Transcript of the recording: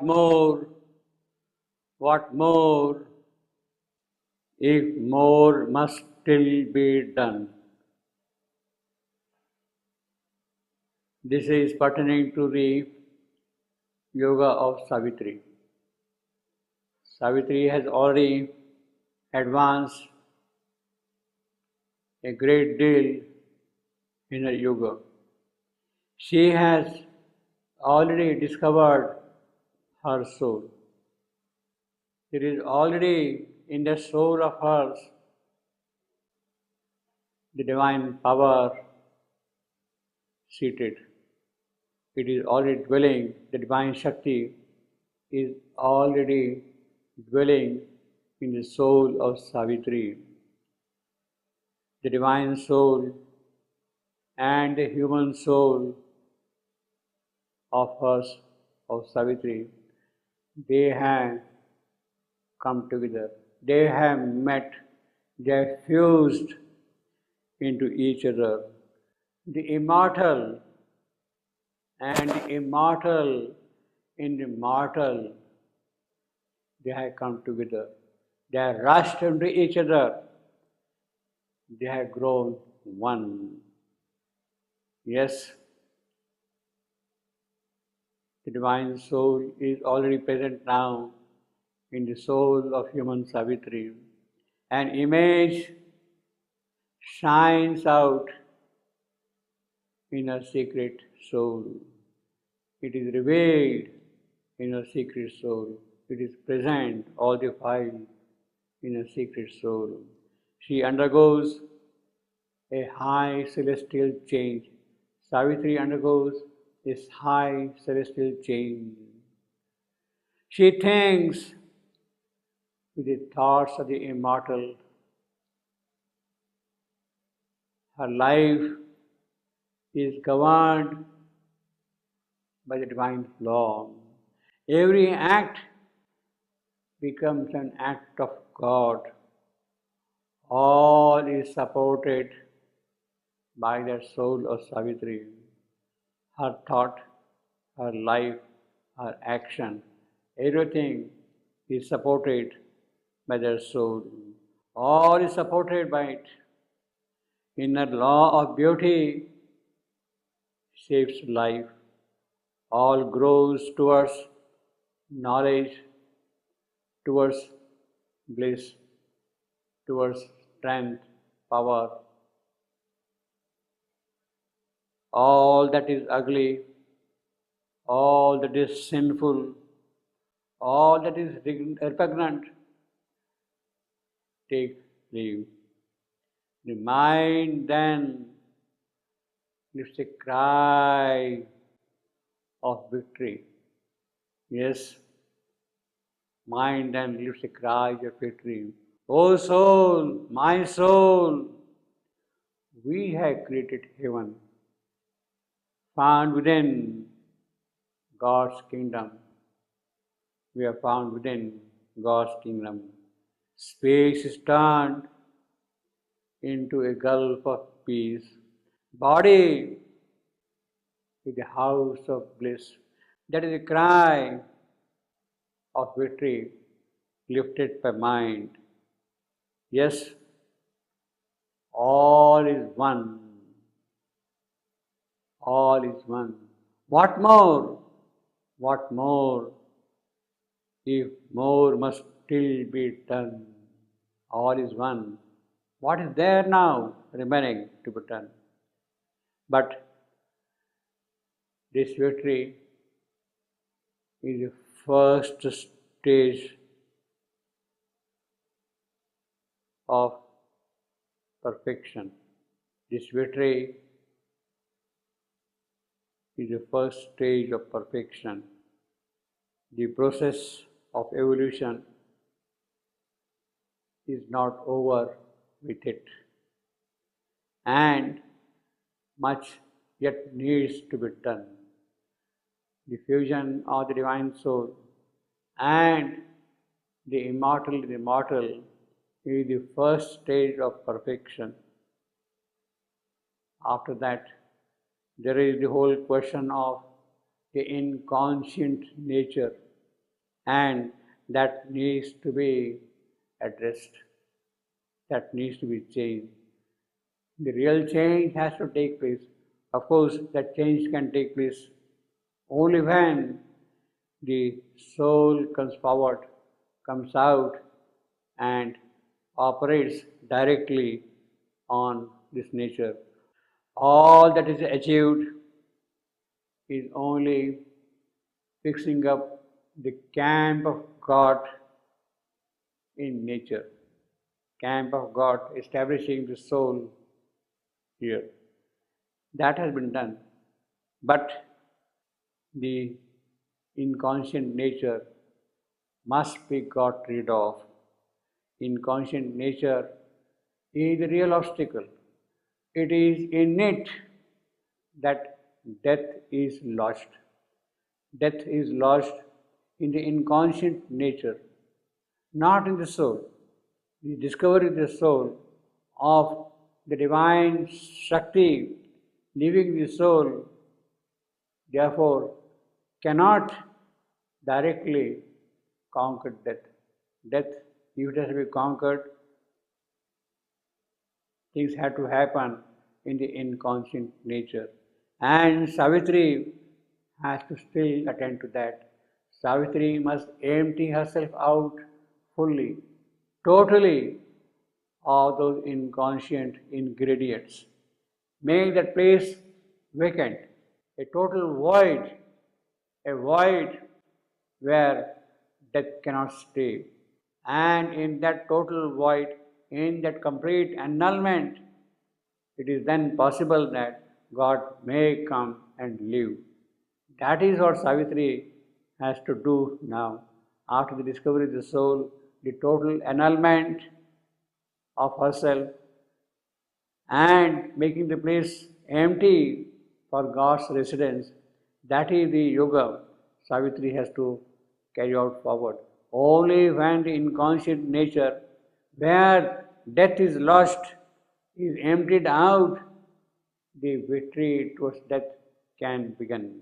What more? What more? If more must still be done. This is pertaining to the yoga of Savitri. Savitri has already advanced a great deal in her yoga. She has already discovered her soul. It is already in the soul of hers the divine power seated. It is already dwelling, the divine Shakti is already dwelling in the soul of Savitri. The divine soul and the human soul of hers, of Savitri, they have come together. They have met, they have fused into each other. The immortal and the immortal in the mortal, they have come together. They have rushed into each other. They have grown one. Yes, the divine soul is already present now in the soul of human Savitri. An image shines out in her secret soul. It is revealed in her secret soul. It is present, all the while, in her secret soul. She undergoes a high celestial change. Savitri undergoes this high celestial change. She thinks with the thoughts of the immortal. Her life is governed by the divine law. Every act becomes an act of God. All is supported by the soul of Savitri. Her thought, her life, her action, everything is supported by their soul. All is supported by it. Inner law of beauty shapes life. All grows towards knowledge, towards bliss, towards strength, power. All that is ugly, all that is sinful, all that is repugnant, take leave. The mind then lifts a cry of victory. Yes, mind then lifts a cry of victory. O soul, my soul, we have created heaven, found within God's kingdom. We are found within God's kingdom. Space is turned into a gulf of peace. Body is the house of bliss. That is a cry of victory lifted by mind. Yes, all is one. All is one. What more? What more? If more must still be done. All is one. What is there now remaining to be done? But this victory is the first stage of perfection. This victory is the first stage of perfection. The process of evolution is not over with it, and much yet needs to be done. The fusion of the divine soul and the immortal is the first stage of perfection. After that, there is the whole question of the inconscient nature and that needs to be addressed, that needs to be changed. The real change has to take place. Of course, that change can take place only when the soul comes forward, comes out, and operates directly on this nature. All that is achieved is only fixing up the camp of God in nature, camp of God, establishing the soul here. That has been done. But the inconscient nature must be got rid of. Inconscient nature is the real obstacle. It is in it that death is lost. Death is lost in the inconscient nature, not in the soul. The discovery of the soul of the divine Shakti living the soul, therefore, cannot directly conquer death. Death, if it has to be conquered, things have to happen in the inconscient nature. And Savitri has to still attend to that. Savitri must empty herself out fully, totally of those inconscient ingredients. Make that place vacant, a total void, a void where death cannot stay. And in that total void, in that complete annulment, it is then possible that God may come and live. That is what Savitri has to do now. After the discovery of the soul, the total annulment of herself and making the place empty for God's residence, that is the yoga Savitri has to carry out forward. Only when the inconscient nature, where death is lost, is emptied out, the victory towards death can begin.